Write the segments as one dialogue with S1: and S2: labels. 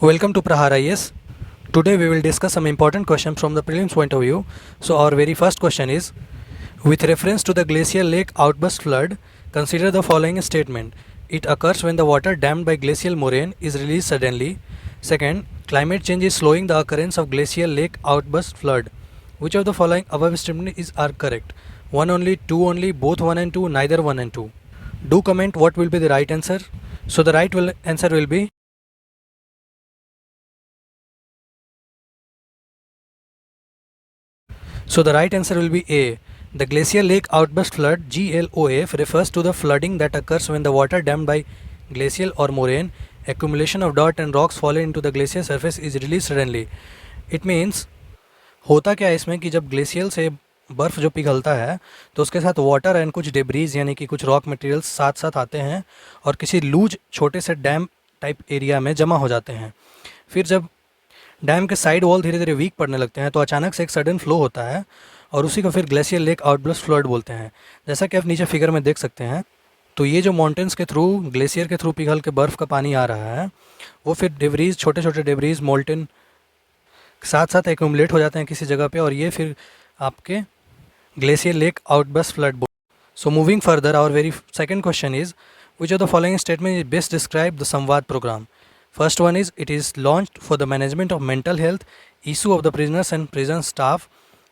S1: Welcome to Prahar IS. Today we will discuss some important questions from the prelims point of view. So our very first question is, with reference to the glacial lake outburst flood, consider the following statement. It occurs when the water dammed by glacial moraine is released suddenly. Second, climate change is slowing the occurrence of glacial lake outburst flood. Which of the following above statements are correct? 1 only, 2 only, both 1 and 2, neither 1 and 2. Do comment what will be the right answer. So the right answer will be So the right answer will be A. The glacial lake outburst flood (GLOF) refers to the flooding that occurs when the water dammed by glacial or moraine accumulation of dirt and rocks fallen into the glacier surface is released suddenly. It means होता क्या है इसमें कि जब glacial से बर्फ़ जो पिघलता है तो उसके साथ वाटर एंड कुछ डेब्रीज यानी कि कुछ रॉक मटेरियल्स साथ साथ आते हैं और किसी लूज छोटे से डैम टाइप एरिया में जमा हो जाते हैं। फिर जब डैम के साइड वॉल धीरे धीरे वीक पड़ने लगते हैं तो अचानक से एक सडन फ्लो होता है और उसी को फिर ग्लेशियर लेक आउटबर्स्ट फ्लड बोलते हैं। जैसा कि आप नीचे फिगर में देख सकते हैं, तो ये जो माउंटेन्स के थ्रू ग्लेशियर के थ्रू पिघल के बर्फ़ का पानी आ रहा है वो फिर डेब्रीज छोटे छोटे डेब्रीज मोल्टन साथ साथ एक्यूमुलेट हो जाते हैं किसी जगह पे और ये फिर आपके glacier lake outburst flood. So moving further, our very second question is, which of the following statement is best describe the Samvad program? First one is, it is launched for the management of mental health issue of the prisoners and prison staff.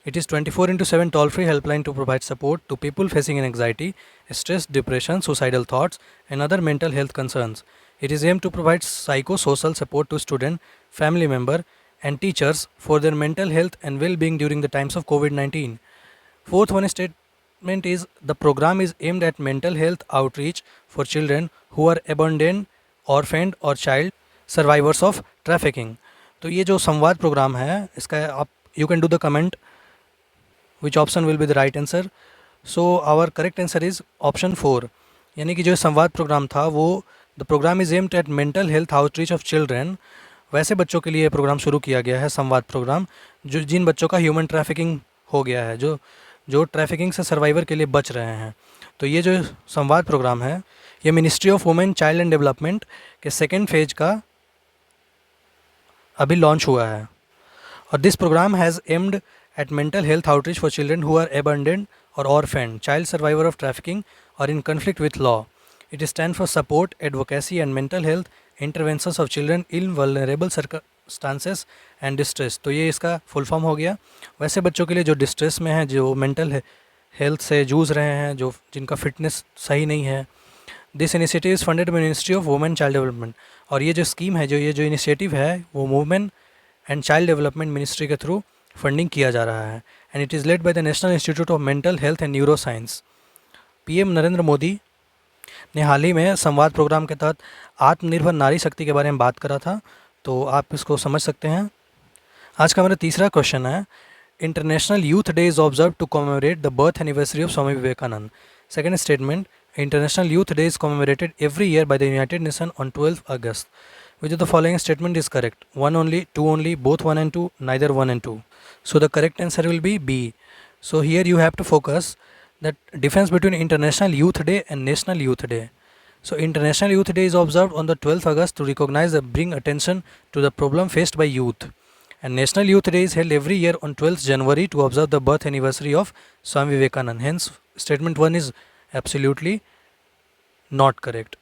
S1: It is 24/7 toll-free helpline to provide support to people facing anxiety, stress, depression, suicidal thoughts, and other mental health concerns. It is aimed to provide psychosocial support to student, family member, and teachers for their mental health and well-being during the times of COVID-19. Fourth one statement is, the program is aimed at mental health outreach for children who are abandoned, orphaned, or child survivors of trafficking. तो ये जो Samvad programme है इसका आप you can do the comment which option will be the right answer. So our correct answer is option 4, यानी कि जो Samvad program था वो the program is aimed at mental health outreach of children. वैसे बच्चों के लिए प्रोग्राम शुरू किया गया है संवाद प्रोग्राम जो जिन बच्चों का ह्यूमन ट्रैफिकिंग हो गया है, जो ट्रैफिकिंग से सर्वाइवर के लिए बच रहे हैं। तो ये जो संवाद प्रोग्राम है ये ministry of women child and development के सेकेंड फेज का अभी लॉन्च हुआ है और this programme has aimed at mental health outreach for children who are abandoned और orphaned, child survivor of trafficking और in conflict with law. It is stand for support advocacy and mental health interventions of children in vulnerable circumstances and distress. तो ये इसका full form हो गया। वैसे बच्चों के लिए जो डिस्ट्रेस में हैं, जो मेंटल हेल्थ से जूझ रहे हैं, जो जिनका फिटनेस सही नहीं है। This initiative is funded by ministry of women child development. और ये जो स्कीम है, ये जो इनिशिएटिव है वो women and child development ministry के थ्रू फंडिंग किया जा रहा है and it is led by the national institute of mental health and neuro science. PM Narendra Modi ने हाल ही में संवाद प्रोग्राम के तहत आत्मनिर्भर नारी शक्ति के बारे में बात करा था, तो आप इसको समझ सकते हैं। आज का हमारा तीसरा क्वेश्चन है, international youth day is observe to commemorate the birth anniversary of Swami Vivekananda. Second statement, International Youth Day is commemorated every year by the United Nations on 12th August. Which of the following statement is correct? 1 only, 2 only, both 1 and 2, neither 1 and 2. So the correct answer will be B. So here you have to focus that difference between International Youth Day and National Youth Day. So International Youth Day is observed on the 12th August to recognize and bring attention to the problem faced by youth. And National Youth Day is held every year on 12th January to observe the birth anniversary of Swami Vivekanand. Hence statement 1 is absolutely not correct.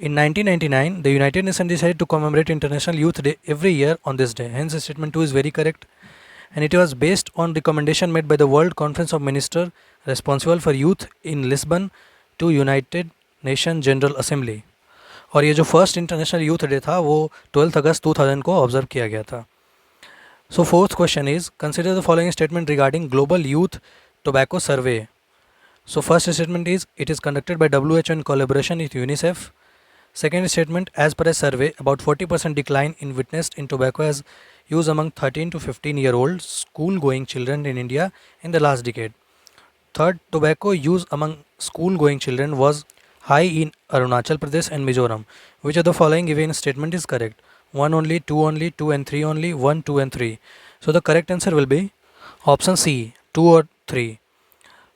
S1: In 1999, the United Nations decided to commemorate International Youth Day every year on this day. Hence, statement 2 is very correct. And it was based on recommendation made by the World Conference of Ministers responsible for youth in Lisbon to United Nations General Assembly. और ये जो first international youth day था वो 12 अगस्त 2000 को observe किया गया था। So fourth question is, consider the following statement regarding global youth tobacco survey. So first statement is, it is conducted by WHO in collaboration with UNICEF. Second statement, as per a survey, about 40% decline in witnessed in tobacco has use among 13 to 15-year-old school-going children in India in the last decade. Third, tobacco use among school-going children was high in Arunachal Pradesh and Mizoram. Which of the following given statement is correct? 1 only, 2 only, 2 and 3 only, 1, 2 and 3. So the correct answer will be option C, 2 or 3.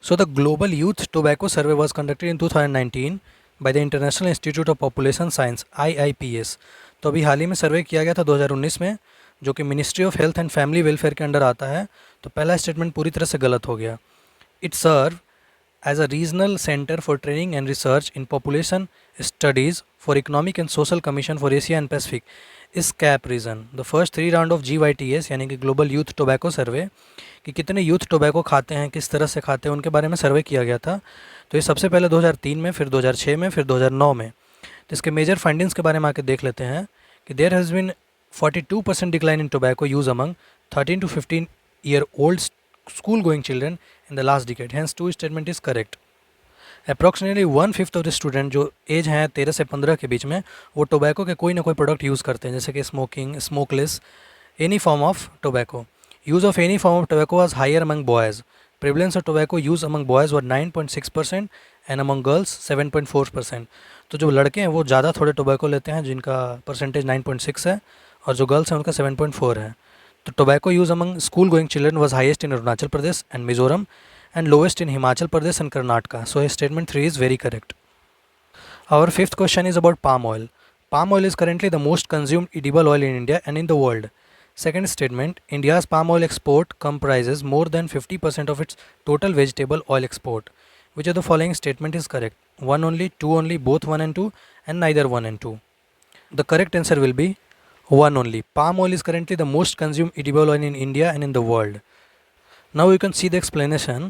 S1: So the Global Youth Tobacco Survey was conducted in 2019 by the International Institute of Population Science (IIPS). तो अभी हाल ही में सर्वे किया गया था 2019 में, जो कि ministry of health and family welfare के अंडर आता है। तो पहला स्टेटमेंट पूरी तरह से गलत हो गया। It serve as a regional center for training and research in population studies for Economic and Social Commission for Asia and Pacific is CAP region. The first 3 round of GYTS यानी कि global youth tobacco सर्वे कि कितने youth tobacco खाते हैं, किस तरह से खाते हैं, उनके बारे में सर्वे किया गया था। तो ये सबसे पहले 2003 में, फिर 2006 में, फिर 2009 में। तो इसके मेजर फाइंडिंग्स के बारे में आके देख लेते हैं कि there has been 42% decline in tobacco use among 13 to 15 year old school going children in the last decade. Hence, 2 statement is correct. Approximately 1/5 of the student जो एज हैं 13 से 15 के बीच में, वो टोबैको के कोई ना कोई प्रोडक्ट यूज़ करते हैं, जैसे कि smoking, smokeless, any form of tobacco. Use of any form of tobacco was higher among boys. Prevalence of tobacco use among boys were 9.6% and among girls 7.4%. तो जो लड़के हैं वो ज़्यादा थोड़े टोबैको लेते हैं, जिनका परसेंटेज 9.6 है, और जो गर्ल्स हैं उनका 7.4 है. तो tobacco use among school going children was highest in Arunachal Pradesh and Mizoram and lowest in Himachal Pradesh and Karnataka. So statement 3 is very correct. Our fifth question is about palm oil. Palm oil is currently the most consumed edible oil in India and in the world. Second statement, India's palm oil export comprises more than 50% of its total vegetable oil export. Which of the following statement is correct? 1 only, 2 only, both 1 and 2, and neither 1 and 2. The correct answer will be 1 only. Palm oil is currently the most consumed edible oil in India and in the world. Now you can see the explanation.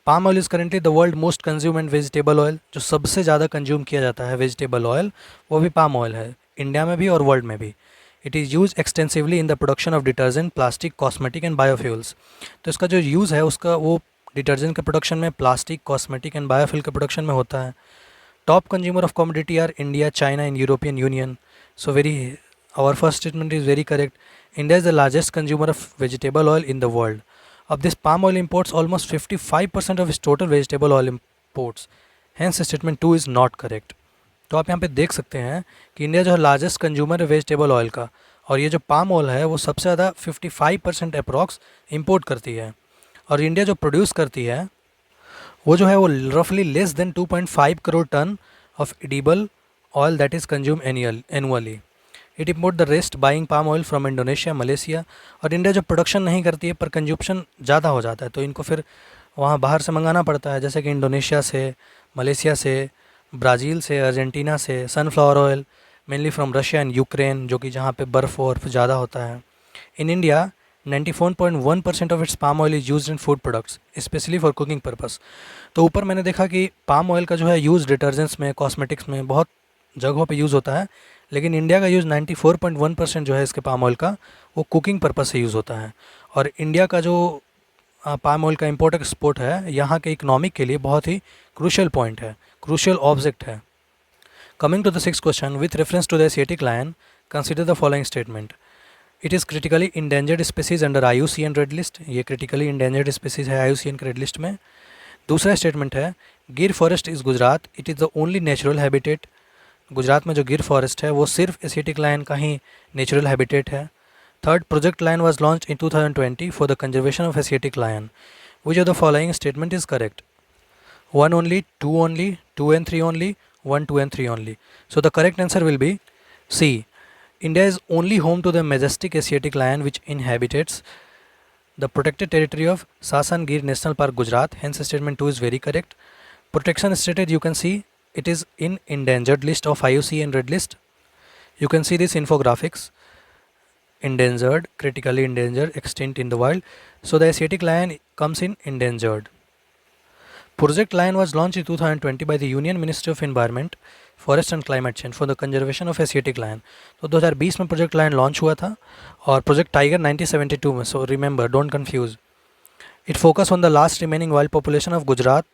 S1: Palm oil is currently the world most consumed and vegetable oil. जो सबसे ज़्यादा consume किया जाता है vegetable oil, वो भी palm oil है, India में भी और वर्ल्ड में भी. It is use extensively in the production of detergent, plastic, cosmetic and biofuels. तो इसका जो यूज़ है उसका वो डिटर्जेंट के प्रोडक्शन में, प्लास्टिक, कॉस्मेटिक एंड बायोफ्यूल के प्रोडक्शन में होता है. Top consumer of commodity R India, China and European union. So our first statement is very correct. India is the largest consumer of vegetable oil in the world. Of this, palm oil imports almost 55% of its total vegetable oil imports. Hence, statement 2 is not correct. तो आप यहाँ पे देख सकते हैं कि India जो है लार्जेस्ट कंज्यूमर है वेजिटेबल ऑयल का, और ये जो पाम ऑयल है वो सबसे ज़्यादा 55% अप्रॉक्स इम्पोर्ट करती है. और इंडिया जो प्रोड्यूस करती है वो जो है वो रफली less than 2.5 crore ton of edible oil that is consume annually. It import the rest buying palm oil from Indonesia, Malaysia. और इंडिया जो प्रोडक्शन नहीं करती है पर कंजप्शन ज़्यादा हो जाता है, तो इनको फिर वहाँ बाहर से मंगाना पड़ता है, जैसे कि इंडोनेशिया से, मलेशिया से, ब्राज़ील से, अर्जेंटीना से. Sunflower oil mainly from Russia and Ukraine, जो कि जहाँ पे बर्फ़ और ज़्यादा होता है. In India 94.1% of its palm oil is used in food products, specially for cooking purpose. तो ऊपर मैंने देखा कि पाम ऑयल का जो है यूज़ डिटर्जेंट्स में, कॉस्मेटिक्स में बहुत जगहों पे यूज़ होता है, लेकिन इंडिया का यूज़ 94.1% जो है इसके पाम ऑयल का वो कुकिंग पर्पस से यूज़ होता है. और इंडिया का जो पाम ऑयल का इंपोर्ट एक्सपोर्ट है यहाँ के इकोनॉमिक के लिए बहुत ही क्रूशियल पॉइंट है, क्रूशियल ऑब्जेक्ट है. Coming to the sixth question, with reference to the Asiatic lion, consider the following statement. It is critically endangered species under IUCN red list. ये क्रिटिकली इंडेंजर्ड स्पीसीज है IUCN के red list में. दूसरा statement है Gir forest is Gujarat, it is the only natural habitat. Gujarat में जो गिर forest है वो सिर्फ एशियाटिक लायन का ही नेचुरल हैबिटेट है. Third, project lion was launch in 2020 for the conservation of Asiatic lion. Which of the following statement is correct? 1 only, 2 only, 2 and 3 only, 1, 2 and 3 only. So the correct answer will be C. India is only home to the majestic Asiatic lion which inhabits the protected territory of Sasan Gir National Park, Gujarat. Hence statement 2 is very correct. Protection stated, you can see it is in endangered list of IUCN red list. You can see this infographics: endangered, critically endangered, extinct in the wild. So the Asiatic lion comes in endangered. Project Lion was launched in 2020 by the Union Ministry of Environment, Forest and Climate Change for the conservation of Asiatic lion. तो 2020 में project lion launch हुआ था और project tiger 1972 में. So remember, don't confuse. It focus on the last remaining wild population of Gujarat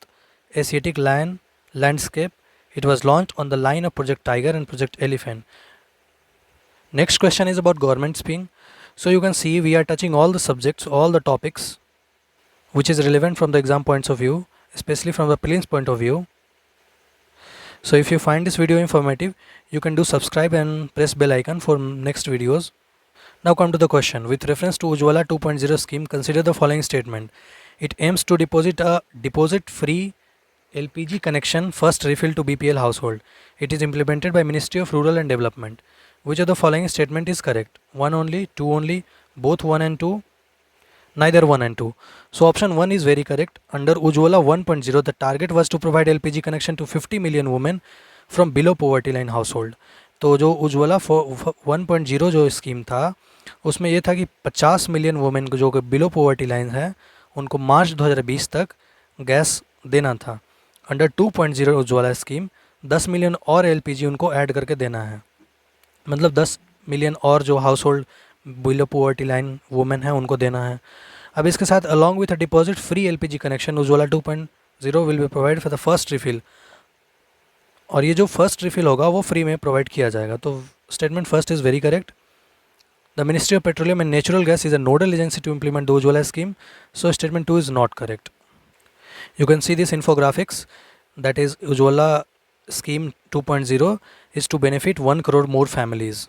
S1: Asiatic lion landscape. It was launched on the line of Project Tiger and Project Elephant. Next question is about government scheme. So you can see we are touching all the subjects, all the topics which is relevant from the exam points of view, especially from the prelims point of view. So if you find this video informative, you can do subscribe and press bell icon for next videos. Now come to the question. With reference to Ujjwala 2.0 scheme, consider the following statement. It aims to deposit a deposit-free LPG connection first refill to BPL household. It is implemented by Ministry of Rural and Development. Which of the following statement is correct? 1 only, 2 only, both 1 and 2, neither 1 and 2. So option 1 is very correct. Under Ujjwala 1.0, the target was to provide LPG connection to 50 million women from below poverty line household. तो जो उज्ज्वला 1.0 जो scheme था उसमें ये था कि 50 million women को जो बिलो पॉवर्टी लाइन है उनको मार्च 2020 तक गैस देना था. अंडर 2.0 उज्ज्वला स्कीम 10 मिलियन और एलपीजी उनको ऐड करके देना है, मतलब 10 मिलियन और जो house hold below poverty line women है उनको देना है. अब इसके साथ along with a deposit free LPG connection Ujjwala 2.0 will be provide for the first refill, और ये जो फर्स्ट रिफिल होगा वो फ्री में प्रोवाइड किया जाएगा. तो statement first is very correct. The ministry of petroleum and natural gas is a nodal agency to implement the Ujjwala scheme. So statement 2 is not correct. You can see this infographics, that is Ujjwala scheme 2.0 is to benefit 1 crore more families.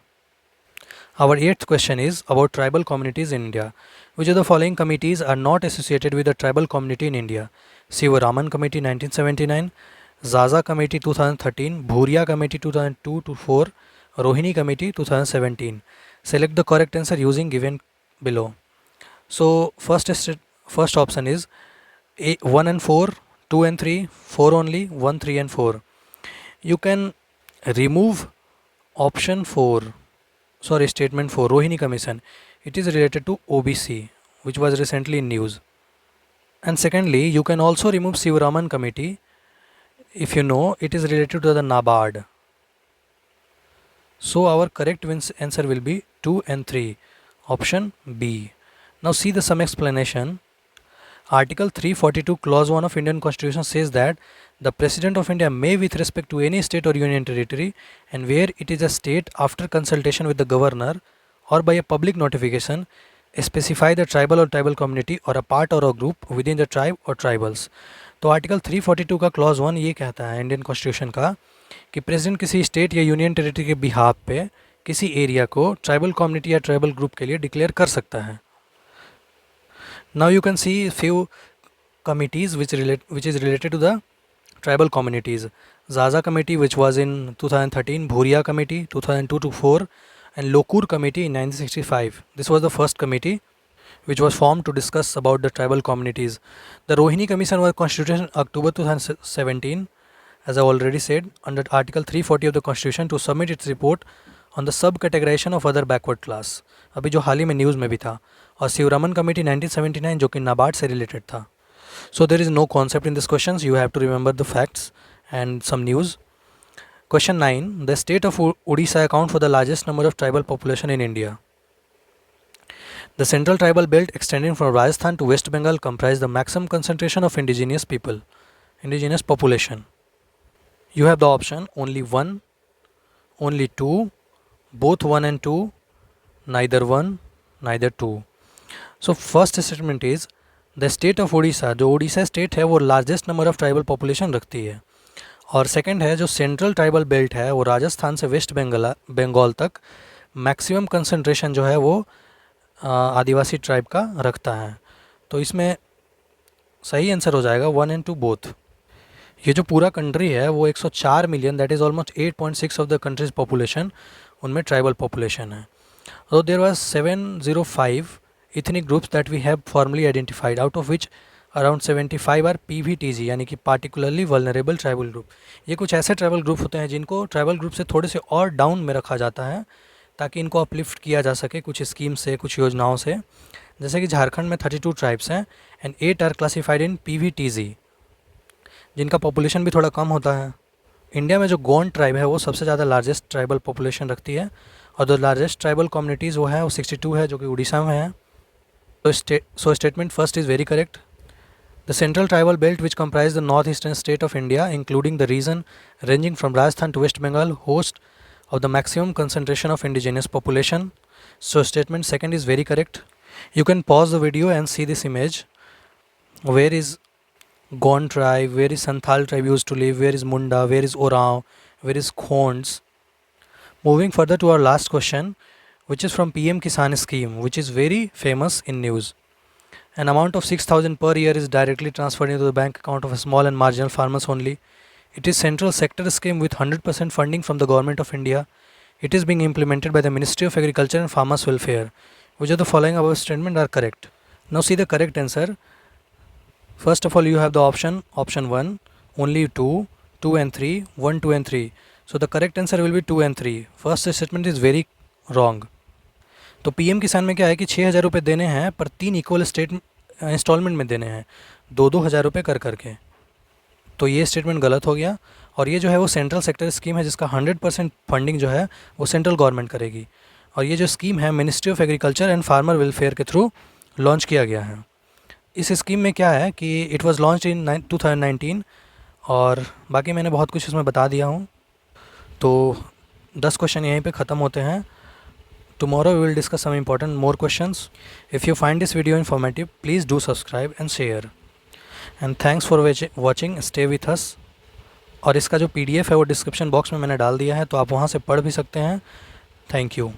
S1: Our 8th question is about tribal communities in India. Which of the following committees are not associated with the tribal community in India? Sivaraman Committee 1979, Zaza Committee 2013, Bhuria Committee 2002 to 4, Rohini Committee 2017. Select the correct answer using given below. So first option is 1 and 4, 2 and 3, 4 only, 1, 3 and 4. You can remove option 4, statement 4, Rohini Commission. It is related to OBC, which was recently in news. And secondly, you can also remove Sivaraman Committee if you know it is related to the NABARD. So our correct answer will be 2 and 3, option B. Now see the some explanation. Article 342 clause 1 of Indian Constitution says that the President of India may, with respect to any state or union territory and where it is a state, after consultation with the governor or by a public notification, specify the tribal or tribal community or a part or a group within the tribe or tribals. तो article 342 का clause 1 ये कहता है Indian constitution का कि president किसी state या union territory के बिहाफ पे किसी एरिया को ट्राइबल कम्युनिटी या ट्राइबल ग्रुप के लिए डिक्लेयर कर सकता है. Now you can see few committees which is related to the tribal communities. Zaza Committee, which was in 2013, Bhuria Committee 2002 to 4, and Lokur Committee in 1965. This was the first committee which was formed to discuss about the tribal communities. The Rohini Commission was constituted in October 2017, as I already said, under Article 340 of the Constitution to submit its report on the sub-categorization of other backward class. अभी जो हाल ही में news में भी था. और सिवरामन committee 1979 जो कि नाबार्ड से रिलेटेड था. So there is no concept in this question, you have to remember the facts and some news. Question 9, the state of Orissa account for the largest number of tribal population in India. The central tribal belt extending from Rajasthan to waste Bengal comprise the maximum concentration of indigenous population. You have the option only 1, only 2, both 1 and 2, neither 1, neither 2. So first statement is the state of Odisha, जो Orissa state है वो largest number of tribal population रखती है. और second है जो central tribal belt है वो राजस्थान से वेस्ट बंगाल तक मैक्सिमम कंसंट्रेशन जो है वो आदिवासी ट्राइब का रखता है. तो इसमें सही आंसर हो जाएगा 1 and 2 बोथ. ये जो पूरा कंट्री है वो 104 million, that is almost 8.6 of the countries population, उनमें ट्राइबल पॉपुलेशन है. So there was 705 ethnic groups that we have formally identified, out of which around 75 are PVTG, यानी कि particularly vulnerable tribal group. ये कुछ ऐसे tribal group होते हैं जिनको ट्राइबल ग्रुप से थोड़े से और डाउन में रखा जाता है ताकि इनको अपलिफ्ट किया जा सके कुछ स्कीम से, कुछ योजनाओं से. जैसे कि झारखंड में 32 ट्राइब्स हैं and 8 are classified in PVTG, जिनका पॉपुलेशन भी थोड़ा कम होता है. इंडिया में जो गोंड ट्राइब है वो सबसे ज़्यादा लार्जेस्ट ट्राइबल पॉपुलेशन रखती है और द लार्जेस्ट ट्राइबल कम्युनिटीज़ वो है वो 62 है जो कि उड़ीसा में है. So statement first is very correct. The central tribal belt which comprise the north eastern state of India including the region ranging from Rajasthan to waste Bengal host of the maximum concentration of indigenous population. So statement second is very correct. You can pause the video and see this image. Where is Gond tribe, where is Santhal tribe used to live, where is Munda, where is Oraon, where is Khonds. Moving further to our last question, which is from PM Kisan scheme, which is very famous in news. An amount of 6,000 per year is directly transferred into the bank account of a small and marginal farmers only. It is central sector scheme with 100% funding from the government of India. It is being implemented by the Ministry of Agriculture and Farmers Welfare. Which of the following above statement are correct? Now see the correct answer. First of all, you have the option 1, only 2, 2 and 3, 1, 2 and 3. So the correct answer will be 2 and 3. First statement is very wrong. तो PM किसान में क्या है कि 6,000 रुपये देने हैं, पर 3 इक्वल स्टेट इंस्टॉलमेंट में देने हैं, 2-2 हज़ार रुपये कर करके. तो ये स्टेटमेंट गलत हो गया. और ये जो है वो सेंट्रल सेक्टर स्कीम है, जिसका 100% फंडिंग जो है वो सेंट्रल गवर्नमेंट करेगी. और ये जो स्कीम है ministry of agriculture and farmer welfare के थ्रू लॉन्च किया गया है. इस स्कीम में क्या है कि इट वाज लॉन्च्ड इन 2019, और बाकी मैंने बहुत कुछ इसमें बता दिया हूँ. तो 10 क्वेश्चन यहीं पे ख़त्म होते हैं. Tomorrow we will discuss some important more questions. If you find this video informative, please do subscribe and share. And thanks for watching. Stay with us. और इसका जो PDF है वो डिस्क्रिप्शन बॉक्स में मैंने डाल दिया है, तो आप वहाँ से पढ़ भी सकते हैं. Thank you.